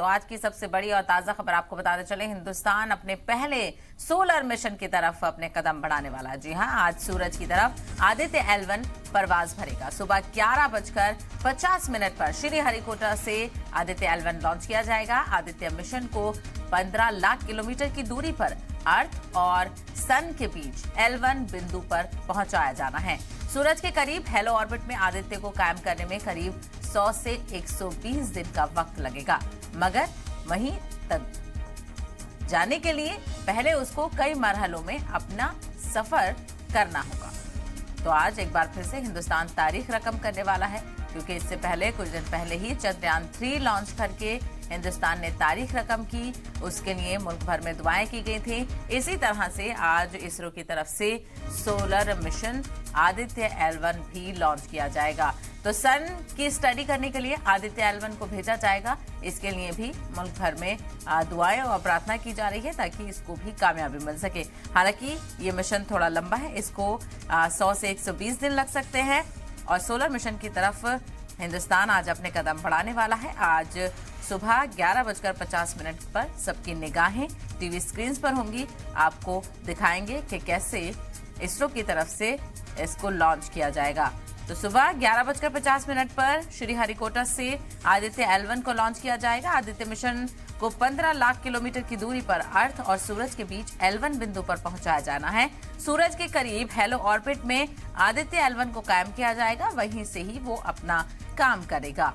तो आज की सबसे बड़ी और ताजा खबर आपको बताते चले, हिंदुस्तान अपने पहले सोलर मिशन की तरफ अपने कदम बढ़ाने वाला। जी हां, आज सूरज की तरफ आदित्य L1 परवाज भरेगा। सुबह 11:50 पर श्रीहरिकोटा से आदित्य L1 लॉन्च किया जाएगा। आदित्य मिशन को 15 लाख किलोमीटर की दूरी पर अर्थ और सन के बीच L1 बिंदु पर पहुंचाया जाना है। सूरज के करीब हेलो ऑर्बिट में आदित्य को कायम करने में करीब 100 से 120 दिन का वक्त लगेगा, मगर वहीं तक जाने के लिए पहले उसको कई मरहलों में अपना सफर करना होगा। तो आज एक बार फिर से हिंदुस्तान तारीख रकम करने वाला है, क्योंकि इससे पहले कुछ दिन पहले ही चंद्रयान 3 लॉन्च करके हिंदुस्तान ने तारीख रकम की। उसके लिए मुल्क भर में दुआएं की गई थी। इसी तरह से आज इसरो की तरफ से सोलर मिशन आदित्य L1 भी लॉन्च किया जाएगा। तो सन की स्टडी करने के लिए आदित्य L1 को भेजा जाएगा। इसके लिए भी मुल्क भर में दुआएं और प्रार्थना की जा रही है ताकि इसको भी कामयाबी मिल सके। हालांकि ये मिशन थोड़ा लंबा है, इसको 100 से 120 दिन लग सकते हैं और सोलर मिशन की तरफ हिंदुस्तान आज अपने कदम बढ़ाने वाला है। आज सुबह 11:50 पर सबकी निगाहें टीवी स्क्रीन पर होंगी। आपको दिखाएंगे कि कैसे इसरो की तरफ से इसको लॉन्च किया जाएगा। तो सुबह 11:50 पर श्रीहरिकोटा से आदित्य L1 को लॉन्च किया जाएगा। आदित्य मिशन को 15 लाख किलोमीटर की दूरी पर अर्थ और सूरज के बीच L1 बिंदु पर पहुंचाया जाना है। सूरज के करीब हेलो ऑर्बिट में आदित्य L1 को कायम किया जाएगा, वहीं से ही वो अपना काम करेगा।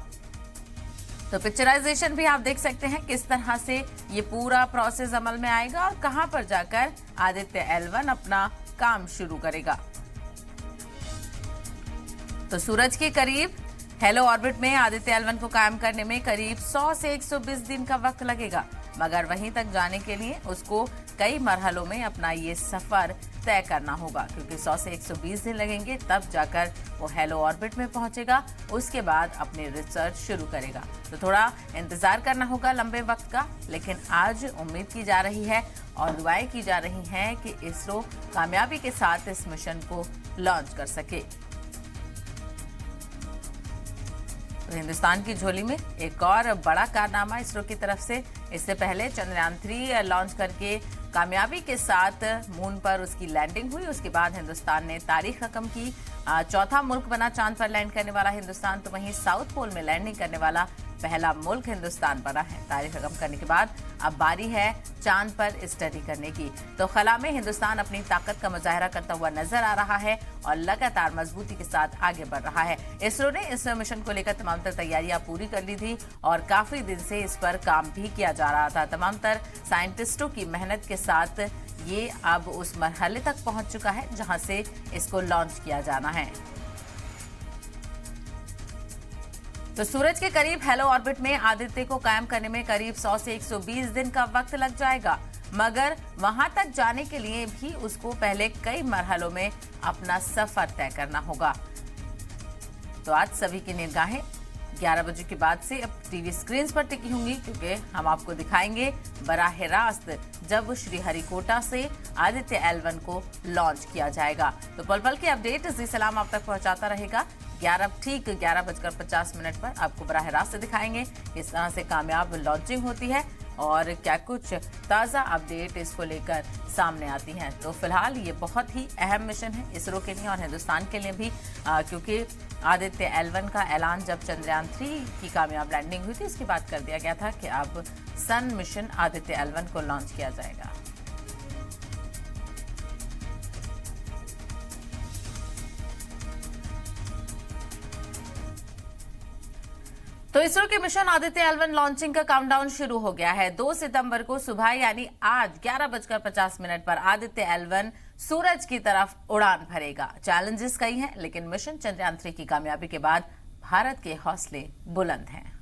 तो पिक्चराइजेशन भी आप देख सकते हैं किस तरह से ये पूरा प्रोसेस अमल में आएगा और कहां पर जाकर आदित्य L1 अपना काम शुरू करेगा। तो सूरज के करीब हेलो ऑर्बिट में आदित्य L1 को कायम करने में करीब 100 से 120 दिन का वक्त लगेगा, मगर वहीं तक जाने के लिए उसको कई मरहलों में अपना ये सफर तय करना होगा, क्योंकि 100 से 120 दिन लगेंगे, तब जाकर वो हेलो ऑर्बिट में पहुंचेगा। उसके बाद अपनी रिसर्च शुरू करेगा। तो थोड़ा इंतजार करना होगा लंबे वक्त का, लेकिन आज उम्मीद की जा रही है और दुआएं की जा रही हैं कि इसरो कामयाबी के साथ इस मिशन को लॉन्च कर सके। तो हिंदुस्तान की झोली में एक और बड़ा कारनामा इसरो की तरफ से। इससे पहले चंद्रयान 3 लॉन्च करके कामयाबी के साथ मून पर उसकी लैंडिंग हुई। उसके बाद हिंदुस्तान ने तारीख रकम की। चौथा मुल्क बना चांद पर लैंड करने वाला हिंदुस्तान। तो वहीं साउथ पोल में लैंडिंग करने वाला पहला मुल्क हिंदुस्तान बना है। तारीख रकम करने के बाद अब बारी है चांद पर स्टडी करने की। तो खला में हिंदुस्तान अपनी ताकत का मुजाहरा करता हुआ नजर आ रहा है और लगातार मजबूती के साथ आगे बढ़ रहा है। इसरो ने इस मिशन को लेकर तमाम तर तैयारियां पूरी कर ली थी और काफी दिन से इस पर काम भी किया जा रहा था। तमाम तर साइंटिस्टों की मेहनत के साथ ये अब उस मरहले तक पहुंच चुका है जहां से इसको लॉन्च किया जाना है। तो सूरज के करीब हेलो ऑर्बिट में आदित्य को कायम करने में करीब 100 से 120 दिन का वक्त लग जाएगा, मगर वहां तक जाने के लिए भी उसको पहले कई मरहलों में अपना सफर तय करना होगा। तो आज सभी की निगाहें 11 बजे के बाद से अब टीवी स्क्रीन पर टिकी होंगी, क्योंकि हम आपको दिखाएंगे बराह रास्त जब श्रीहरिकोटा से आदित्य L1 को लॉन्च किया जाएगा। तो पल पल के अपडेट जी सलाम आप तक पहुंचाता रहेगा। 11:50 पर आपको बराह रास्त दिखाएंगे किस तरह से कामयाब लॉन्चिंग होती है और क्या कुछ ताज़ा अपडेट इसको लेकर सामने आती हैं। तो फिलहाल ये बहुत ही अहम मिशन है इसरो के लिए और हिंदुस्तान के लिए भी, क्योंकि आदित्य L1 का ऐलान जब चंद्रयान 3 की कामयाब लैंडिंग हुई थी इसके बाद कर दिया गया था कि अब सन मिशन आदित्य L1 को लॉन्च किया जाएगा। तो इसरो के मिशन आदित्य L1 लॉन्चिंग का काउंटडाउन शुरू हो गया है। 2 सितंबर को सुबह यानी आज 11:50 पर आदित्य L1 सूरज की तरफ उड़ान भरेगा। चैलेंजेस कई हैं, लेकिन मिशन चंद्रयान 3 की कामयाबी के बाद भारत के हौसले बुलंद हैं।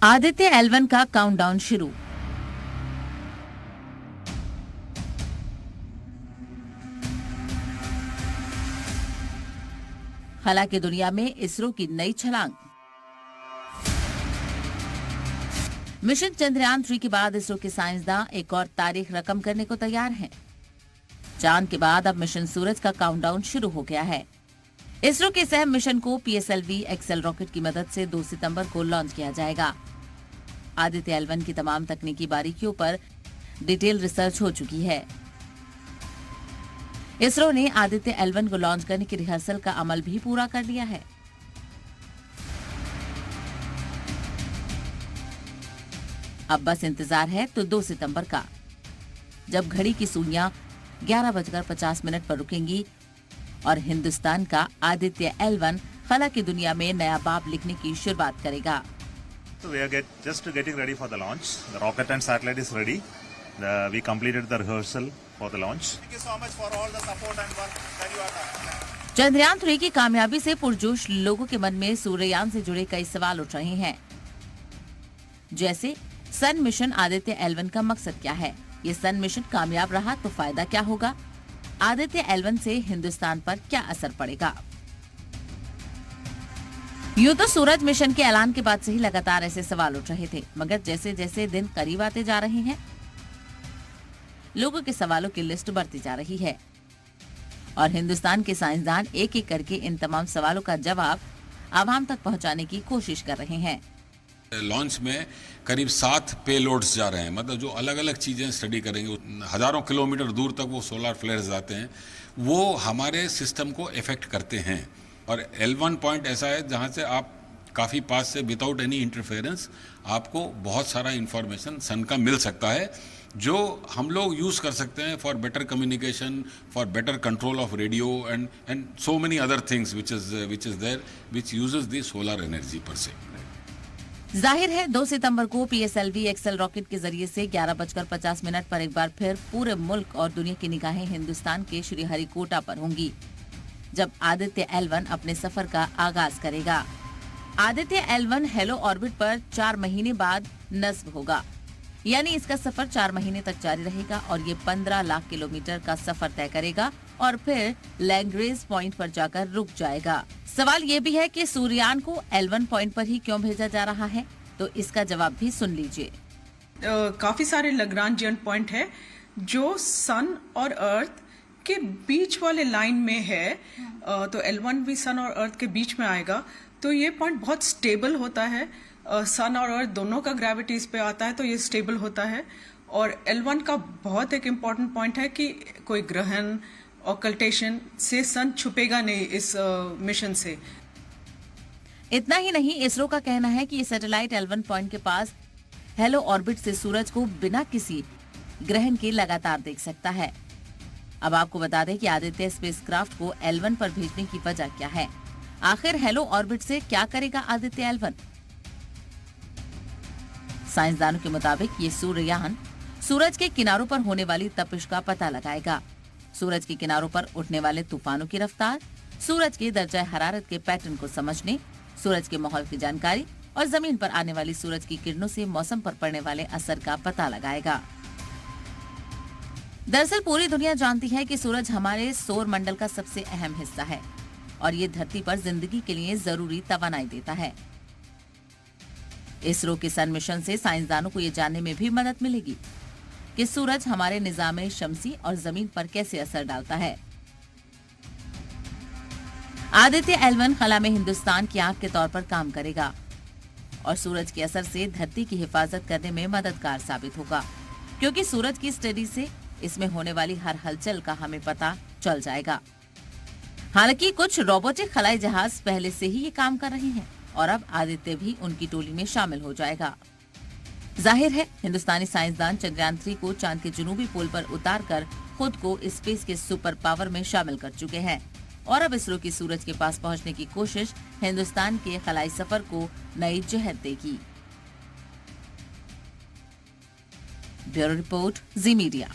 आदित्य L1 का काउंटडाउन शुरू। हालांकि दुनिया में इसरो की नई छलांग। मिशन चंद्रयान 3 के बाद इसरो के साइंसदान एक और तारीख रकम करने को तैयार हैं। चांद के बाद अब मिशन सूरज का काउंटडाउन शुरू हो गया है। इसरो के सह मिशन को PSLV XL रॉकेट की मदद से 2 सितंबर को लॉन्च किया जाएगा। आदित्य L1 की तमाम तकनीकी बारीकियों पर डिटेल रिसर्च हो चुकी है। इसरो ने आदित्य L1 को लॉन्च करने की रिहर्सल का अमल भी पूरा कर लिया है। अब बस इंतजार है तो 2 सितंबर का, जब घड़ी की सुइयां 11:50 पर रुकेंगी और हिंदुस्तान का आदित्य L1 खला की दुनिया में नया बाब लिखने की शुरुआत करेगा। So we are just getting ready for the launch. The rocket and satellite is ready. We completed the rehearsal for the launch. Thank you so much for all the support and work that you are doing. Chandrayaan 3 की कामयाबी से पुरजोश लोगों के मन में सूर्ययान से जुड़े कई सवाल उठ रहे हैं, जैसे सन मिशन आदित्य L1 का मकसद क्या है? ये सन मिशन कामयाब रहा तो फायदा क्या होगा? आदित्य L1 से हिंदुस्तान पर क्या असर पड़ेगा? यूं तो सूरज मिशन के ऐलान के बाद से ही लगातार ऐसे सवाल उठ रहे थे, मगर जैसे जैसे दिन करीब आते जा रहे हैं, लोगों के सवालों की लिस्ट बढ़ती जा रही है और हिंदुस्तान के साइंसदान एक एक करके इन तमाम सवालों का जवाब आवाम तक पहुंचाने की कोशिश कर रहे हैं। लॉन्च में करीब 7 पेलोड्स जा रहे हैं, मतलब जो अलग अलग चीज़ें स्टडी करेंगे। हजारों किलोमीटर दूर तक वो सोलर फ्लेयर्स जाते हैं, वो हमारे सिस्टम को इफेक्ट करते हैं। और L1 पॉइंट ऐसा है जहाँ से आप काफ़ी पास से विदाउट एनी इंटरफेरेंस आपको बहुत सारा इंफॉर्मेशन सन का मिल सकता है, जो हम लोग यूज़ कर सकते हैं for better communication, for better control of radio and so many other things which is there which uses the solar energy पर से। जाहिर है 2 सितंबर को PSLV XL रॉकेट के जरिए से 11:50 पर एक बार फिर पूरे मुल्क और दुनिया की निगाहें हिंदुस्तान के श्रीहरिकोटा पर होंगी, जब आदित्य L1 अपने सफर का आगाज करेगा। आदित्य L1 हेलो ऑर्बिट पर 4 महीने बाद नस्ब होगा, यानी इसका सफर 4 महीने तक जारी रहेगा और ये 15 लाख किलोमीटर का सफर तय करेगा और फिर लैग्रेंज पॉइंट पर जाकर रुक जाएगा। सवाल ये भी है कि सूर्ययान को L1 पॉइंट पर ही क्यों भेजा जा रहा है, तो इसका जवाब भी सुन लीजिए। काफी सारे लैग्रांजियन पॉइंट है जो सन और अर्थ के बीच वाले लाइन में है, तो L1 भी सन और अर्थ के बीच में आएगा। तो ये पॉइंट बहुत स्टेबल होता है, सन और अर्थ दोनों का ग्रेविटी इस पे आता है, तो ये स्टेबल होता है। और L1 का बहुत एक इम्पॉर्टेंट पॉइंट है कि कोई ग्रहण ऑकल्टेशन से सन छुपेगा नहीं इस मिशन से। इतना ही नहीं, इसरो का कहना है कि ये सैटेलाइट L1 पॉइंट के पास हेलो ऑर्बिट से सूरज को बिना किसी ग्रहण के लगातार देख सकता है। अब आपको बता दें कि आदित्य स्पेसक्राफ्ट को L1 पर भेजने की वजह क्या है। आखिर हेलो ऑर्बिट से क्या करेगा आदित्य L1? साइंसदानों के मुताबिक ये सूर्ययान सूरज के किनारों पर होने वाली तपिश का पता लगाएगा, सूरज के किनारों पर उठने वाले तूफानों की रफ्तार, सूरज के दर्जा हरारत के पैटर्न को समझने, सूरज के माहौल की जानकारी और जमीन पर आने वाली सूरज की किरणों से मौसम पर पड़ने वाले असर का पता लगाएगा। दरअसल पूरी दुनिया जानती है कि सूरज हमारे सौर मंडल का सबसे अहम हिस्सा है और ये धरती पर जिंदगी के लिए जरूरी तवानाई देता है। इसरो के सन मिशन से साइंसदानों को ये जानने में भी मदद मिलेगी कि सूरज हमारे निजाम शमसी और जमीन पर कैसे असर डालता है। आदित्य L1 खला में हिंदुस्तान की आंख के तौर पर काम करेगा और सूरज के असर से धरती की हिफाजत करने में मददगार साबित होगा, क्योंकि सूरज की स्टडी से इसमें होने वाली हर हलचल का हमें पता चल जाएगा। हालांकि कुछ रोबोटिक खलाई जहाज पहले से ही ये काम कर रहे हैं और अब आदित्य भी उनकी टोली में शामिल हो जाएगा। जाहिर है हिंदुस्तानी साइंसदान चंद्रयान 3 को चांद के जुनूबी पोल पर उतारकर खुद को स्पेस के सुपर पावर में शामिल कर चुके हैं और अब इसरो की सूरज के पास पहुंचने की कोशिश हिंदुस्तान के खलाई सफर को नई जहत देगी। ब्यूरो रिपोर्ट, जी मीडिया।